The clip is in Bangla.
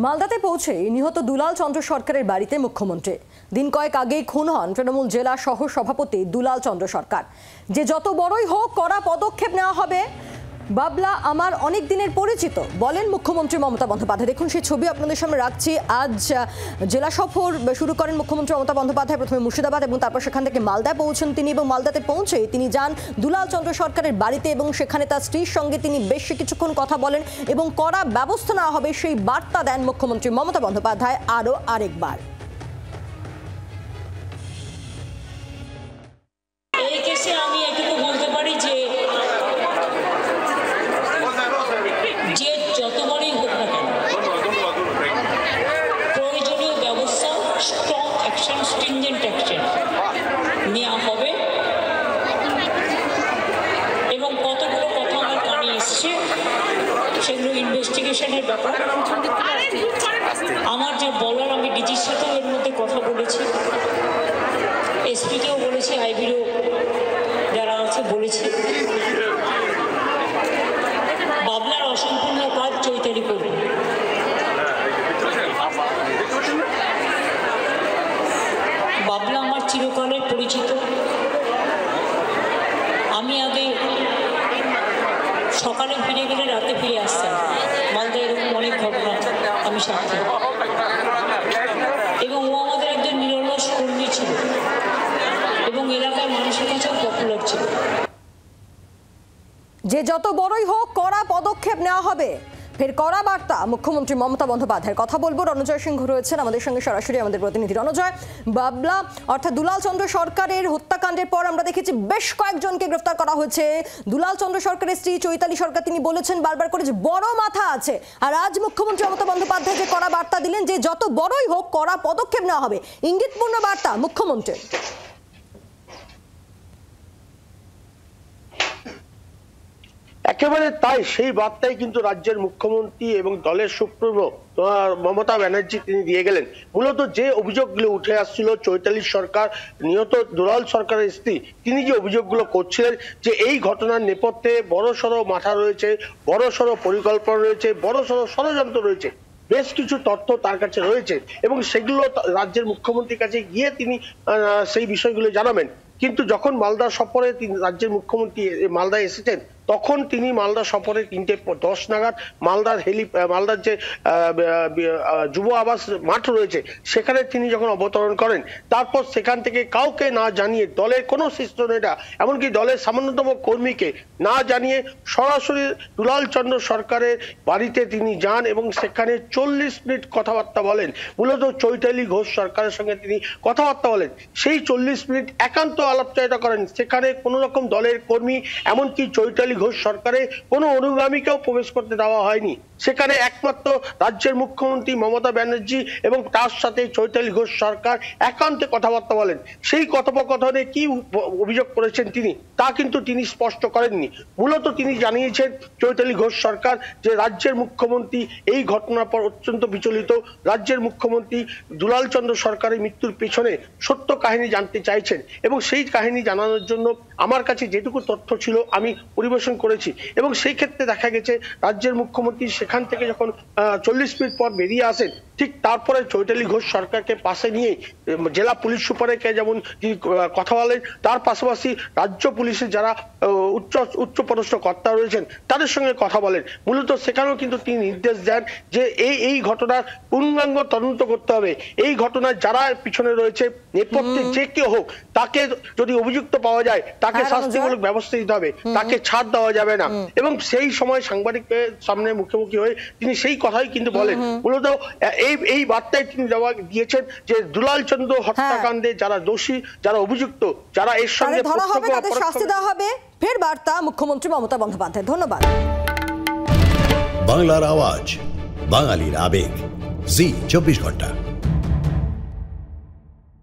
মালদাতে পৌঁছে নিহত দুলাল চন্দ্র সরকারের বাড়িতে মুখ্যমন্ত্রী। দিন কয়েক আগেই খুন হন তৃণমূল জেলা সহ সভাপতি দুলাল চন্দ্র সরকার। যে যত বড়ই হোক কড়া পদক্ষেপ নেওয়া হবে। বাবলা আমার অনেক দিনের পরিচিত বলেন মুখ্যমন্ত্রী মমতা বন্দ্যোপাধ্যায়। দেখুন সেই ছবি আপনাদের সামনে রাখছি। আজ জেলা সফর শুরু করেন মুখ্যমন্ত্রী মমতা বন্দ্যোপাধ্যায়। প্রথমে মুর্শিদাবাদ এবং তারপর সেখান থেকে মালদায় পৌঁছেন তিনি, এবং মালদাতে পৌঁছে তিনি যান দুলাল চন্দ্র সরকারের বাড়িতে এবং সেখানে তার স্ত্রীর সঙ্গে তিনি বেশ কিছুক্ষণ কথা বলেন এবং কড়া ব্যবস্থা নেওয়া হবে সেই বার্তা দেন মুখ্যমন্ত্রী মমতা বন্দ্যোপাধ্যায় আরও আরেকবার। এই কেসে আমি এটুকু বলতে পারি যে যতবারই হোক না কেন প্রয়োজনীয় ব্যবস্থা, স্ট্রং অ্যাকশন, স্ট্রিনজেন্ট অ্যাকশন নেওয়া হবে। এবং কতগুলো কথা আমার কানে এসছে সেগুলো ইনভেস্টিগেশনের ব্যাপার। আমার যে বলার, আমি ডিজির সাথেও এর মধ্যে কথা বলেছি, এসপিকেও বলেছি, আইবিরও যারা আছে বলেছি। বাবলার অসম্পূর্ণ কাজ চৈতালি করবে। বাবলা আমার চিরকালের পরিচিত। আমি আগে সকালে ফিরে গেলে রাতে ফিরে আসতাম। মালদায় এরকম অনেক ঘটনা আমি সাক্ষী, এবং ও আমাদের একজন নিরলস কর্মী ছিল এবং এলাকার মানুষের কাছেও পপুলার ছিল। যে যত বড়ই হোক কড়া পদক্ষেপ নেওয়া হবে, ফের কড়া বার্তা মুখ্যমন্ত্রী মমতা বন্দ্যোপাধ্যায়ের। কথা বলবো, রণজয় সিংহ রয়েছেন আমাদের সঙ্গে সরাসরি, আমাদের প্রতিনিধি। রণজয়, বাবলা অর্থাৎ দুলাল চন্দ্র সরকারের হত্যাকাণ্ডের পর আমরা দেখেছি বেশ কয়েকজনকে গ্রেফতার করা হয়েছে। দুলাল চন্দ্র সরকারের স্ত্রী চৈতালি সরকার, তিনি বলেছেন বারবার করে যে বড় মাথা আছে। আর আজ মুখ্যমন্ত্রী মমতা বন্দ্যোপাধ্যায় যে কড়া বার্তা দিলেন যে যত বড়ই হোক কড়া পদক্ষেপ নেওয়া হবে, ইঙ্গিতপূর্ণ বার্তা মুখ্যমন্ত্রীর। একেবারে তাই, সেই বার্তাই কিন্তু রাজ্যের মুখ্যমন্ত্রী এবং দলের সুপ্রিমো মমতা ব্যানার্জি তিনি দিয়ে গেলেন। মূলত যে অভিযোগগুলো উঠে আসছিল, চৈতালি সরকার নিহত দুলাল সরকারের স্ত্রী, তিনি যে অভিযোগগুলো করছিলেন যে এই ঘটনার নেপথ্যে বড়সড় মাথা রয়েছে, বড়সড় পরিকল্পনা রয়েছে, বড়সড় ষড়যন্ত্র রয়েছে, বেশ কিছু তথ্য তার কাছে রয়েছে এবং সেগুলো রাজ্যের মুখ্যমন্ত্রীর কাছে গিয়ে তিনি সেই বিষয়গুলো জানাবেন। কিন্তু যখন মালদা সফরে তিনি রাজ্যের মুখ্যমন্ত্রী মালদায় এসেছেন, তখন তিনি মালদা সফরে 3:10 নাগাদ মালদার যে যুব আবাস মাঠ রয়েছে সেখানে তিনি যখন অবতরণ করেন, তারপর সেখান থেকে কাউকে না জানিয়ে, দলের কোনো শীর্ষ নেতা এমনকি দলের সামান্যতম কর্মীকে না জানিয়ে সরাসরি দুলাল চন্দ্র সরকারের বাড়িতে তিনি যান এবং সেখানে 40 মিনিট কথাবার্তা বলেন। মূলত চৈতালি ঘোষ সরকারের সঙ্গে তিনি কথাবার্তা বলেন। সেই 40 মিনিট একান্ত আলাপচারিতা করেন। সেখানে কোনো রকম দলের কর্মী, এমনকি চৈতালি ঘোষ সরকারে কোনো অনুগামীকেও প্রবেশ করতে দেওয়া হয়নি। সেখানে একমাত্র রাজ্যের মুখ্যমন্ত্রী মমতা ব্যানার্জি এবং তার সাথে চৈতালি ঘোষ সরকার একান্তে কথাবার্তা বলেন। সেই কথোপকথনে কি অভিযোগ করেছেন তিনি, তা কিন্তু তিনি স্পষ্ট করেননি। মূলত তিনি জানিয়েছেন চৈতালি ঘোষ সরকার যে রাজ্যের মুখ্যমন্ত্রী এই ঘটনার পর অত্যন্ত বিচলিত। রাজ্যের মুখ্যমন্ত্রী দুলাল চন্দ্র সরকারের মৃত্যুর পেছনে সত্য কাহিনী জানতে চাইছেন এবং সেই কাহিনী জানানোর জন্য আমার কাছে যেটুকু তথ্য ছিল আমি পরিবেশন করেছি। এবং সেই ক্ষেত্রে দেখা গেছে রাজ্যের মুখ্যমন্ত্রী সেখান থেকে যখন 40 মিনিট পর বেরিয়ে আসেন, ঠিক তারপরে চৈতালি ঘোষ সরকারকে পাশে নিয়ে জেলা পুলিশ সুপারকে যেমন কথা বলেন, তার পাশাপাশি রাজ্য পুলিশের যারা উচ্চপদস্থ কর্তা রয়েছেন তাদের সঙ্গে কথা বলেন। মূলত সেখানেও কিন্তু তিনি নির্দেশ দেন যে এই ঘটনার পূর্ণাঙ্গ তদন্ত করতে হবে। এই ঘটনার যারা পিছনে রয়েছে, নেপথ্যে যে কেউ হোক, তাকে যদি অভিযুক্ত পাওয়া যায় তাকে শাস্তিমূলক ব্যবস্থা দিতে হবে, তাকে ছাড় দেওয়া যাবে না। এবং সেই সময় সাংবাদিকদের সামনে মুখোমুখি হয়ে তিনি সেই কথাই কিন্তু বলেন। মূলত এই বার্তায় তিনি দিয়েছেন যে দুলাল চন্দ্র হত্যাকাণ্ডে যারা দোষী, যারা অভিযুক্ত, যারা এর সঙ্গে শাস্তি দেওয়া হবে, ফের বার্তা মুখ্যমন্ত্রী মমতা বন্দ্যোপাধ্যায়। ধন্যবাদ। বাংলার আওয়াজ, বাঙালির আবেগ, জি 24 ঘন্টা।